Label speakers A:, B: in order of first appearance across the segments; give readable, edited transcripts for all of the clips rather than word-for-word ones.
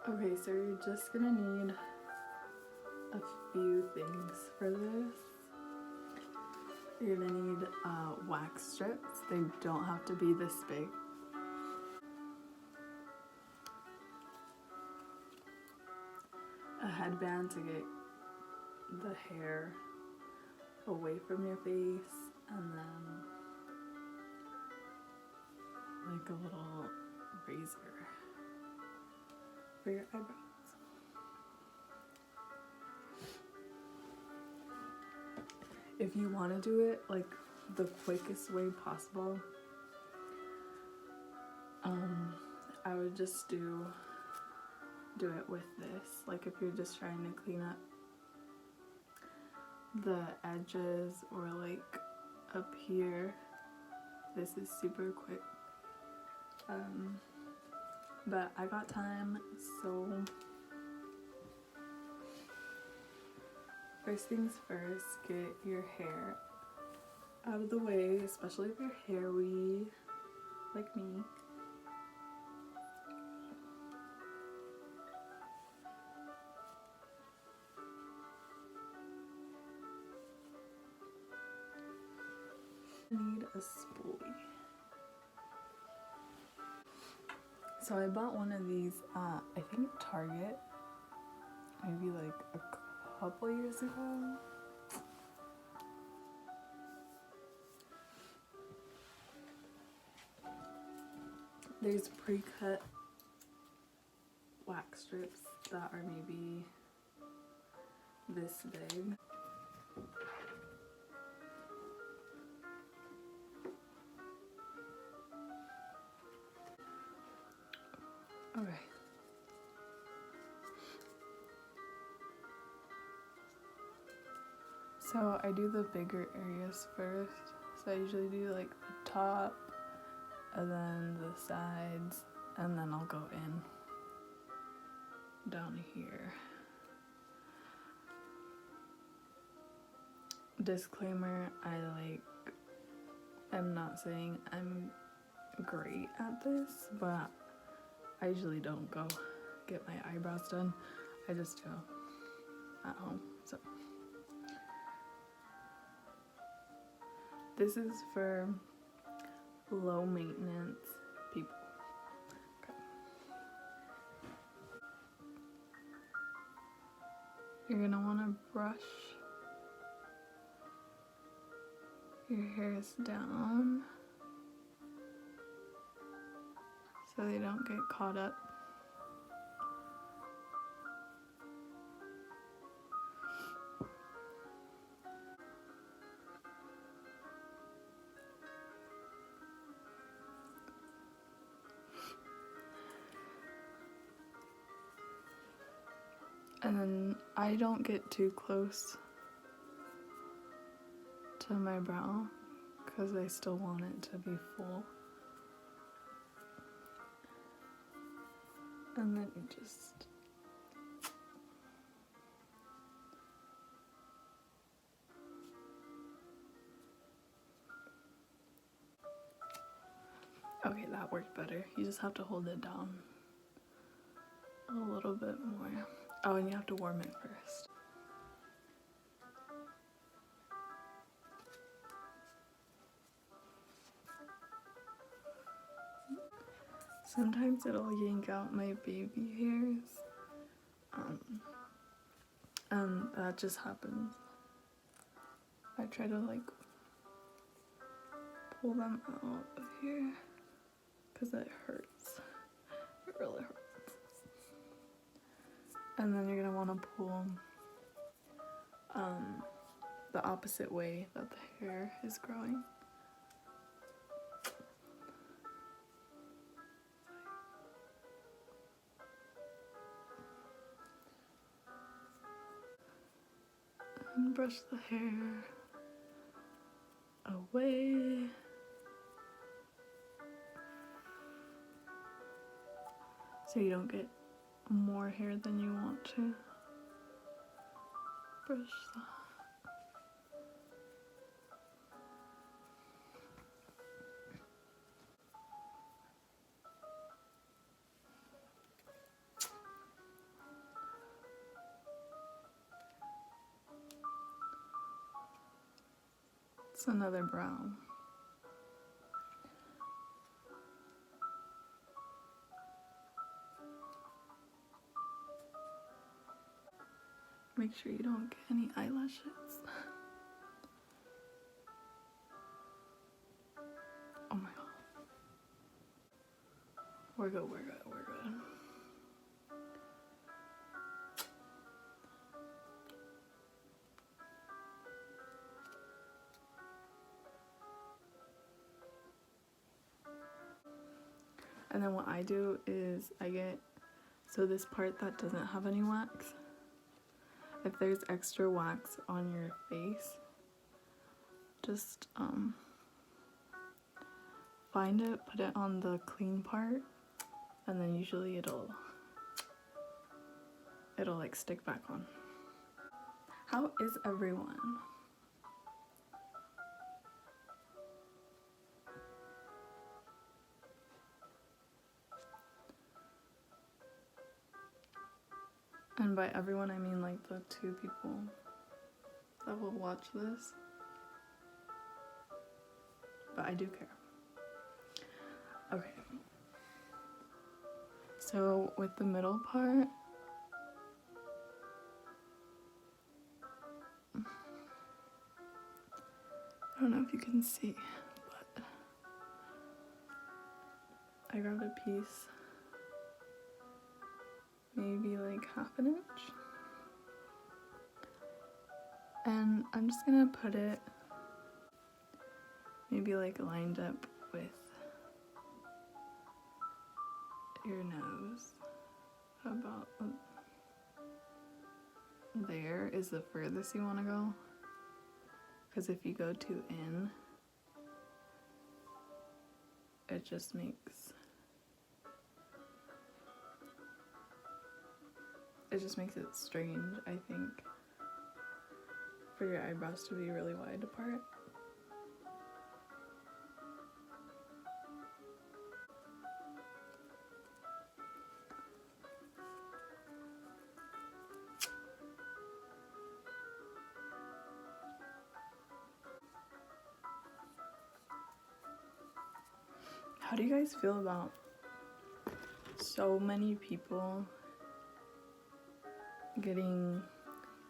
A: Okay, so you're just gonna need a few things for this. You're gonna need wax strips. They don't have to be this big. A headband to get the hair away from your face, and then like a little razor for your eyebrows. If you want to do it like the quickest way possible, I would just do it with this. Like if you're just trying to clean up the edges or like up here, this is super quick. But I got time, so first things first, get your hair out of the way, especially if you're hairy like me. I need a spoolie. So I bought one of these at, I think, Target, maybe like a couple years ago. There's pre-cut wax strips that are maybe this big. Okay. So I do the bigger areas first. So I usually do like the top and then the sides, and then I'll go in down here. Disclaimer, I'm not saying I'm great at this, but I usually don't go get my eyebrows done. I just do at home. So this is for low maintenance people. Okay. You're gonna wanna brush your hairs down so they don't get caught up. And then I don't get too close to my brow because I still want it to be full. And then you just okay, that worked better. You just have to hold it down a little bit more. Oh, and you have to warm it first. Sometimes it'll yank out my baby hairs. And that just happens. I try to like pull them out of here because it hurts. It really hurts. And then you're gonna want to pull the opposite way that the hair is growing. And brush the hair away. So you don't get more hair than you want to. Brush that. It's another brown. Make sure you don't get any eyelashes. Oh my god. We're good, we're good, we're good. And then what I do is I get, so this part that doesn't have any wax, if there's extra wax on your face, just find it, put it on the clean part, and then usually it'll like stick back on. How is everyone? And by everyone I mean like the 2 people that will watch this. But I do care. Okay. So with the middle part, I don't know if you can see, but I grabbed a piece, maybe like 1/2 inch, and I'm just gonna put it maybe like lined up with your nose. About there is the furthest you want to go, because if you go too in, it just makes it strange, I think, for your eyebrows to be really wide apart. How do you guys feel about so many people getting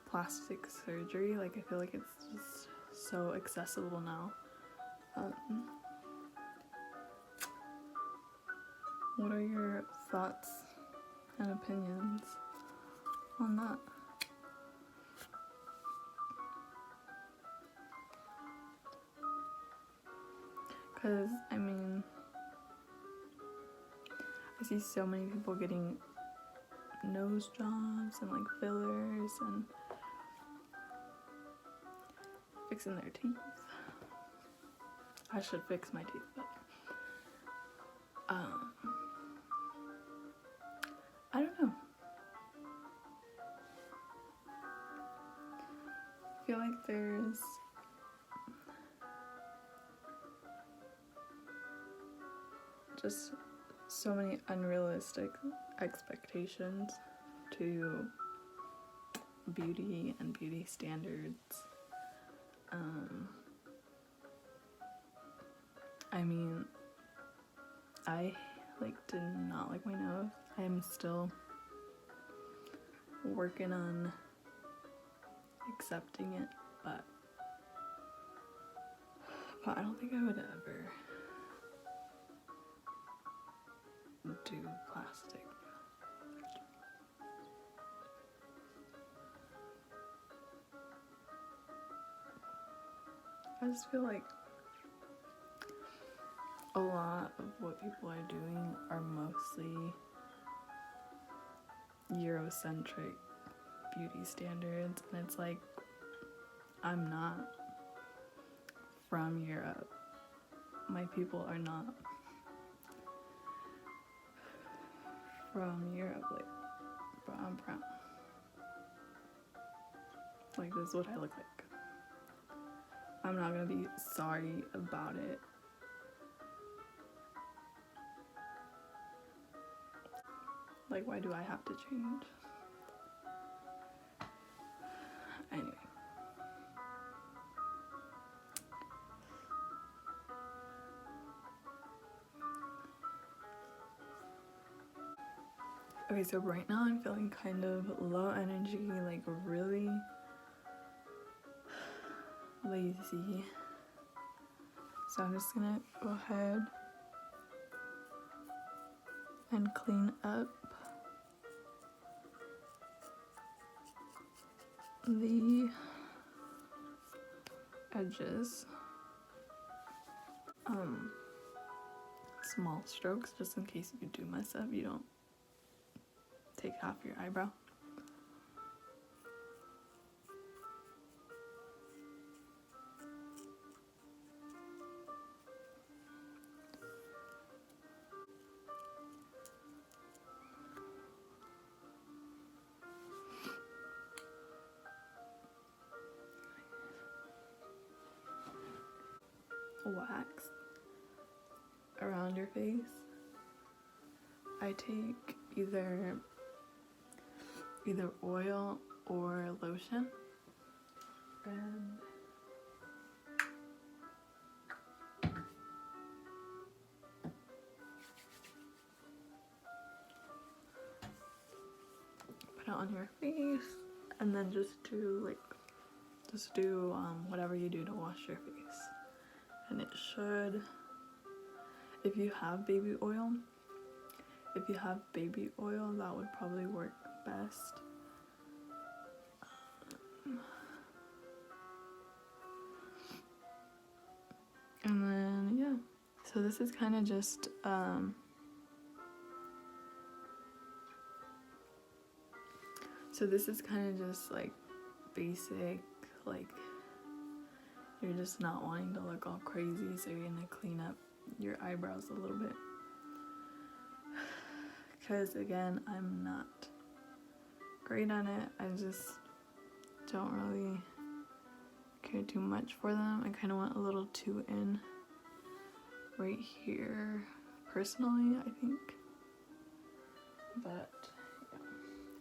A: plastic surgery? Like, I feel like it's just so accessible now. What are your thoughts and opinions on that? Because, I mean, I see so many people getting nose jobs and like fillers and fixing their teeth. I should fix my teeth, but I don't know. I feel like there's just so many unrealistic expectations to beauty and beauty standards. I mean, I did not like my nose. I am still working on accepting it, but I don't think I would ever do plastic. I just feel like a lot of what people are doing are mostly Eurocentric beauty standards, and it's like, I'm not from Europe. My people are not from Europe. Like, I'm brown. Like, this is what I look like. I'm not gonna be sorry about it. Like, why do I have to change? Anyway. Okay, so right now I'm feeling kind of low energy, like really lazy. So I'm just gonna go ahead and clean up the edges. Small strokes, just in case you do mess up, you don't take half your eyebrow. Wax around your face. I take either oil or lotion, and put it on your face, and then just do whatever you do to wash your face. And it should, if you have baby oil, that would probably work best. And then, yeah. So this is kind of just, like basic, like you're just not wanting to look all crazy, so you're gonna clean up your eyebrows a little bit. Because again, I'm not great at it. I just don't really care too much for them. I kind of want a little two in right here, personally, I think. But yeah.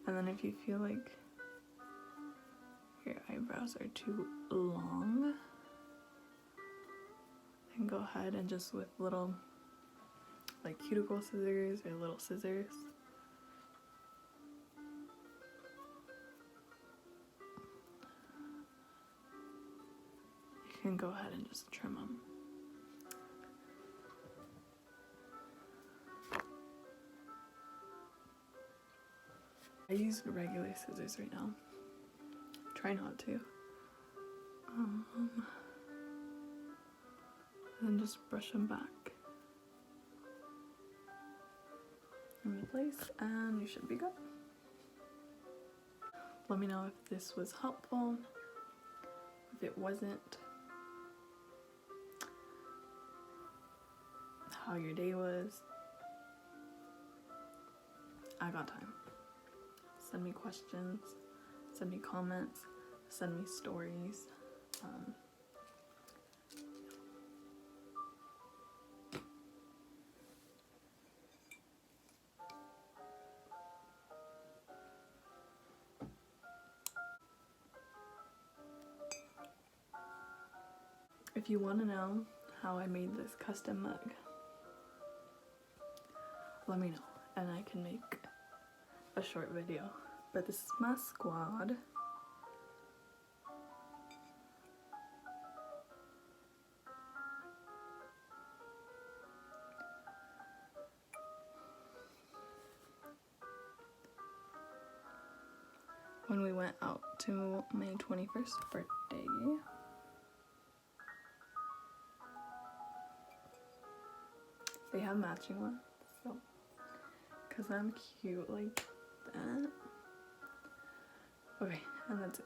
A: And then if you feel like your eyebrows are too long, then go ahead and just with little like cuticle scissors or little scissors, you can go ahead and just trim them. I use regular scissors right now. Try not to. And then just brush them back in place, and you should be good. Let me know if this was helpful. If it wasn't, how your day was. I got time. Send me questions, send me comments, send me stories. If you want to know how I made this custom mug, let me know and I can make a short video. But this is my squad. When we went out to my 21st birthday, they have matching ones, so, cause I'm cute like that. Okay, and that's it.